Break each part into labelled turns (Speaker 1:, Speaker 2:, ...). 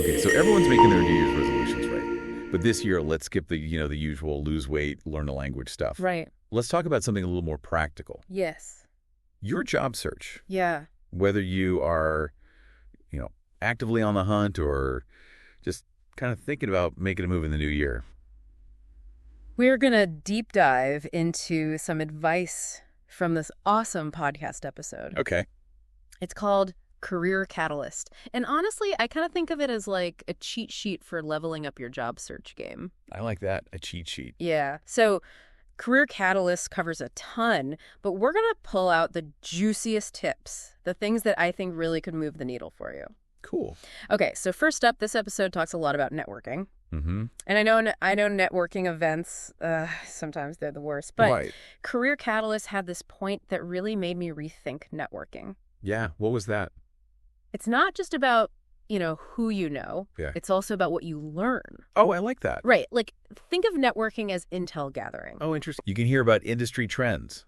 Speaker 1: Okay, so everyone's making their New Year's resolutions, right? But this year, let's skip the, the usual lose weight, learn a language stuff.
Speaker 2: Right.
Speaker 1: Let's talk about something a little more practical.
Speaker 2: Yes.
Speaker 1: Your job search,
Speaker 2: Yeah.
Speaker 1: whether you are, actively on the hunt or just kind of thinking about making a move in the new year.
Speaker 2: We're going to deep dive into some advice from this awesome podcast episode.
Speaker 1: Okay.
Speaker 2: It's called Career Catalyst. And honestly, I kind of think of it as like a cheat sheet for leveling up your job search game.
Speaker 1: I like that, a cheat sheet.
Speaker 2: Yeah. So Career Catalyst covers a ton, but we're going to pull out the juiciest tips, the things that I think really could move the needle for you.
Speaker 1: Cool.
Speaker 2: Okay, so first up, this episode talks a lot about networking.
Speaker 1: Mm-hmm.
Speaker 2: And I know networking events, sometimes they're the worst, but
Speaker 1: Right.
Speaker 2: Career Catalyst had this point that really made me rethink networking.
Speaker 1: Yeah, what was that?
Speaker 2: It's not just about, who you know.
Speaker 1: Yeah.
Speaker 2: It's also about what you learn.
Speaker 1: Oh, I like that.
Speaker 2: Right. Like, think of networking as intel gathering.
Speaker 1: Oh, interesting. You can hear about industry trends,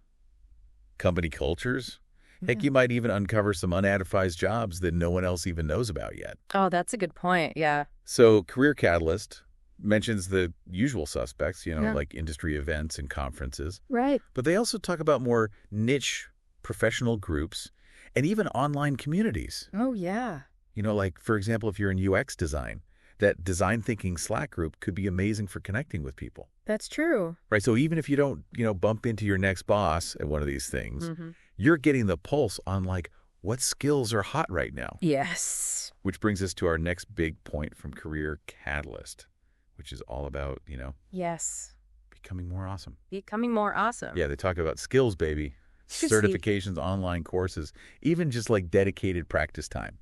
Speaker 1: company cultures. Heck, you might even uncover some unadvertised jobs that no one else even knows about yet.
Speaker 2: Oh, that's a good point. Yeah.
Speaker 1: So Career Catalyst mentions the usual suspects,
Speaker 2: Yeah.
Speaker 1: like industry events and conferences.
Speaker 2: Right.
Speaker 1: But they also talk about more niche professional groups and even online communities.
Speaker 2: Oh, yeah.
Speaker 1: Like, for example, if you're in UX design, that design thinking Slack group could be amazing for connecting with people.
Speaker 2: That's true.
Speaker 1: Right. So even if you don't, bump into your next boss at one of these things, you're getting the pulse on like what skills are hot right now.
Speaker 2: Yes.
Speaker 1: Which brings us to our next big point from Career Catalyst, which is all about,
Speaker 2: Yes.
Speaker 1: becoming more awesome.
Speaker 2: Becoming more awesome.
Speaker 1: Yeah, they talk about skills, baby. Certifications, online courses, even just like dedicated practice time,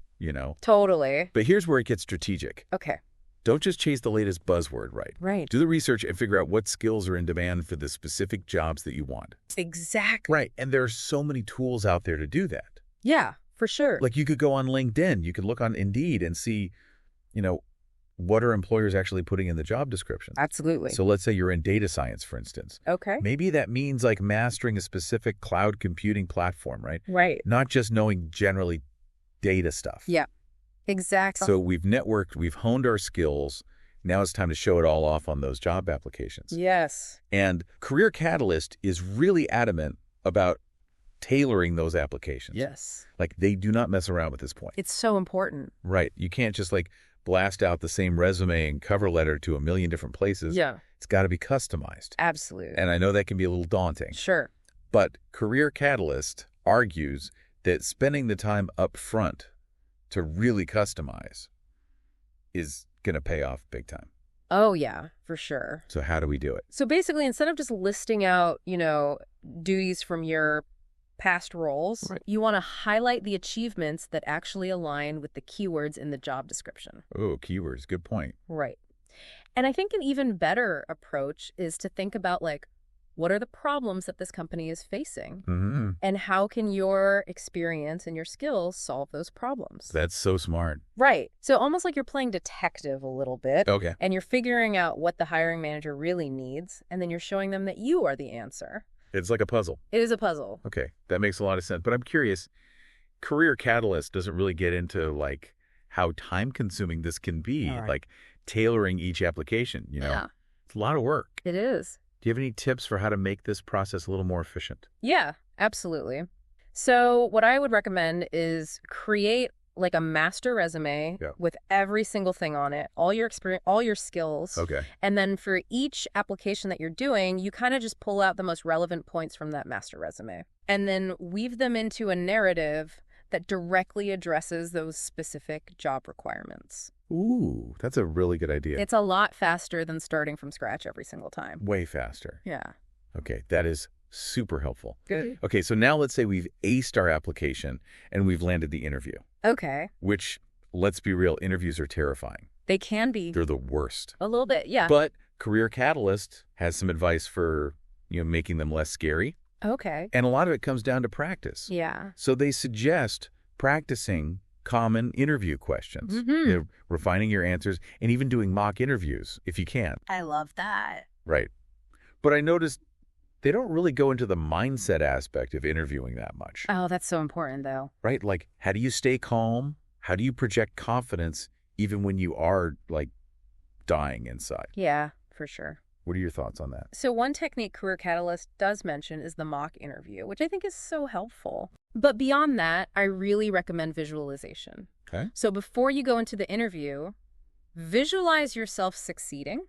Speaker 2: Totally.
Speaker 1: But here's where it gets strategic.
Speaker 2: Okay.
Speaker 1: Don't just chase the latest buzzword, right?
Speaker 2: Right.
Speaker 1: Do the research and figure out what skills are in demand for the specific jobs that you want.
Speaker 2: Exactly.
Speaker 1: Right. And there are so many tools out there to do that.
Speaker 2: Yeah, for sure.
Speaker 1: Like you could go on LinkedIn, you could look on Indeed and see, what are employers actually putting in the job description?
Speaker 2: Absolutely.
Speaker 1: So let's say you're in data science, for instance.
Speaker 2: Okay.
Speaker 1: Maybe that means like mastering a specific cloud computing platform, right?
Speaker 2: Right.
Speaker 1: Not just knowing generally data stuff.
Speaker 2: Yeah. Exactly.
Speaker 1: So we've networked, we've honed our skills. Now it's time to show it all off on those job applications.
Speaker 2: Yes.
Speaker 1: And Career Catalyst is really adamant about tailoring those applications.
Speaker 2: Yes.
Speaker 1: Like they do not mess around with this point.
Speaker 2: It's so important.
Speaker 1: Right. You can't just like blast out the same resume and cover letter to a million different places.
Speaker 2: Yeah.
Speaker 1: It's got to be customized.
Speaker 2: Absolutely.
Speaker 1: And I know that can be a little daunting.
Speaker 2: Sure.
Speaker 1: But Career Catalyst argues that spending the time up front to really customize is going to pay off big time.
Speaker 2: Oh, yeah, for sure.
Speaker 1: So how do we do it?
Speaker 2: So basically, instead of just listing out, duties from your past roles,
Speaker 1: Right.
Speaker 2: You want to highlight the achievements that actually align with the keywords in the job description.
Speaker 1: Oh, keywords. Good point.
Speaker 2: Right. And I think an even better approach is to think about what are the problems that this company is facing?
Speaker 1: Mm-hmm.
Speaker 2: And how can your experience and your skills solve those problems?
Speaker 1: That's so smart.
Speaker 2: Right. So almost like you're playing detective a little bit.
Speaker 1: Okay.
Speaker 2: And you're figuring out what the hiring manager really needs, and then you're showing them that you are the answer.
Speaker 1: It's like a puzzle.
Speaker 2: It is a puzzle.
Speaker 1: Okay. That makes a lot of sense. But I'm curious, Career Catalyst doesn't really get into like how time consuming this can be,
Speaker 2: All right.
Speaker 1: like tailoring each application,
Speaker 2: Yeah.
Speaker 1: It's a lot of work.
Speaker 2: It is.
Speaker 1: Do you have any tips for how to make this process a little more efficient?
Speaker 2: Yeah, absolutely. So what I would recommend is create like a master resume
Speaker 1: Yeah.
Speaker 2: with every single thing on it, all your experience, all your skills.
Speaker 1: Okay.
Speaker 2: And then for each application that you're doing, you kind of just pull out the most relevant points from that master resume and then weave them into a narrative that directly addresses those specific job requirements.
Speaker 1: Ooh, that's a really good idea.
Speaker 2: It's a lot faster than starting from scratch every single time.
Speaker 1: Way faster.
Speaker 2: Yeah.
Speaker 1: Okay, that is super helpful.
Speaker 2: Good.
Speaker 1: Okay, so now let's say we've aced our application and we've landed the interview,
Speaker 2: Okay.
Speaker 1: which, let's be real, interviews are terrifying.
Speaker 2: They can be
Speaker 1: They're the worst.
Speaker 2: a little bit. Yeah.
Speaker 1: But Career Catalyst has some advice for, making them less scary.
Speaker 2: Okay.
Speaker 1: And a lot of it comes down to practice.
Speaker 2: Yeah.
Speaker 1: So they suggest practicing common interview questions,
Speaker 2: Mhm.
Speaker 1: refining your answers, and even doing mock interviews if you can.
Speaker 2: I love that.
Speaker 1: Right. But I noticed they don't really go into the mindset aspect of interviewing that much.
Speaker 2: Oh, that's so important, though.
Speaker 1: Right? Like, how do you stay calm? How do you project confidence even when you are, like, dying inside.
Speaker 2: Yeah, for sure.
Speaker 1: What are your thoughts on that?
Speaker 2: So one technique Career Catalyst does mention is the mock interview, which I think is so helpful. But beyond that, I really recommend visualization.
Speaker 1: Okay.
Speaker 2: So before you go into the interview, visualize yourself succeeding.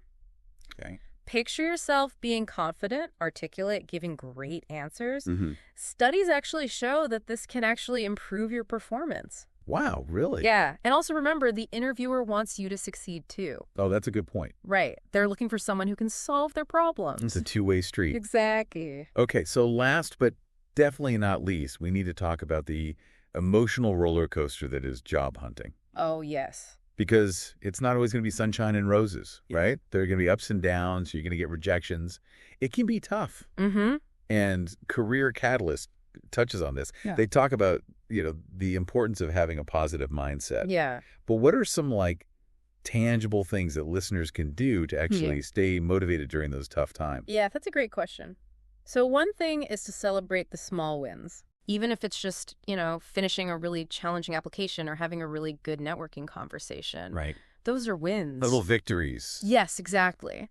Speaker 1: Okay.
Speaker 2: Picture yourself being confident, articulate, giving great answers.
Speaker 1: Mm-hmm.
Speaker 2: Studies actually show that this can actually improve your performance.
Speaker 1: Wow, really?
Speaker 2: Yeah. And also remember, the interviewer wants you to succeed too.
Speaker 1: Oh, that's a good point.
Speaker 2: Right. They're looking for someone who can solve their problems.
Speaker 1: It's a two-way street.
Speaker 2: Exactly.
Speaker 1: Okay, so last but definitely not least, we need to talk about the emotional roller coaster that is job hunting.
Speaker 2: Oh, yes.
Speaker 1: Because it's not always going to be sunshine and roses, right? There are going to be ups and downs. You're going to get rejections. It can be tough.
Speaker 2: Mm-hmm.
Speaker 1: And Career Catalyst touches on this.
Speaker 2: Yeah.
Speaker 1: They talk about, the importance of having a positive mindset.
Speaker 2: Yeah.
Speaker 1: But what are some, like, tangible things that listeners can do to actually stay motivated during those tough times?
Speaker 2: Yeah, that's a great question. So one thing is to celebrate the small wins. Even if it's just, finishing a really challenging application or having a really good networking conversation.
Speaker 1: Right.
Speaker 2: Those are wins.
Speaker 1: Little victories.
Speaker 2: Yes, exactly.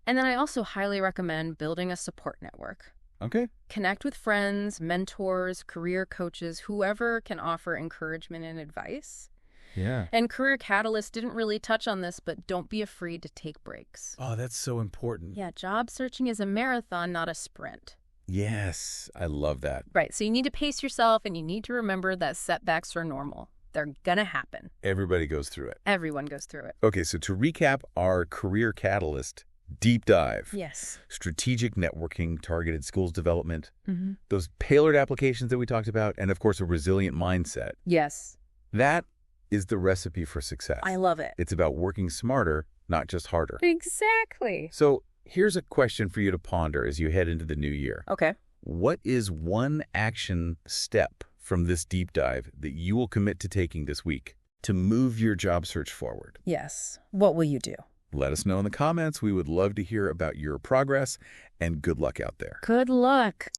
Speaker 2: And then I also highly recommend building a support network.
Speaker 1: Okay.
Speaker 2: Connect with friends, mentors, career coaches, whoever can offer encouragement and advice.
Speaker 1: Yeah.
Speaker 2: And Career Catalyst didn't really touch on this, but don't be afraid to take breaks.
Speaker 1: Oh, that's so important.
Speaker 2: Yeah, job searching is a marathon, not a sprint.
Speaker 1: Yes, I love that.
Speaker 2: Right, so you need to pace yourself and you need to remember that setbacks are normal. They're gonna happen.
Speaker 1: Everybody goes through it.
Speaker 2: Everyone goes through it.
Speaker 1: Okay, so to recap our Career Catalyst deep dive.
Speaker 2: Yes.
Speaker 1: Strategic networking, targeted skills development,
Speaker 2: Mm-hmm.
Speaker 1: those tailored applications that we talked about, and of course a resilient mindset.
Speaker 2: Yes.
Speaker 1: That is the recipe for success.
Speaker 2: I love it.
Speaker 1: It's about working smarter, not just harder.
Speaker 2: Exactly.
Speaker 1: So here's a question for you to ponder as you head into the new year.
Speaker 2: Okay.
Speaker 1: What is one action step from this deep dive that you will commit to taking this week to move your job search forward?
Speaker 2: Yes. What will you do?
Speaker 1: Let us know in the comments. We would love to hear about your progress, and good luck out there.
Speaker 2: Good luck.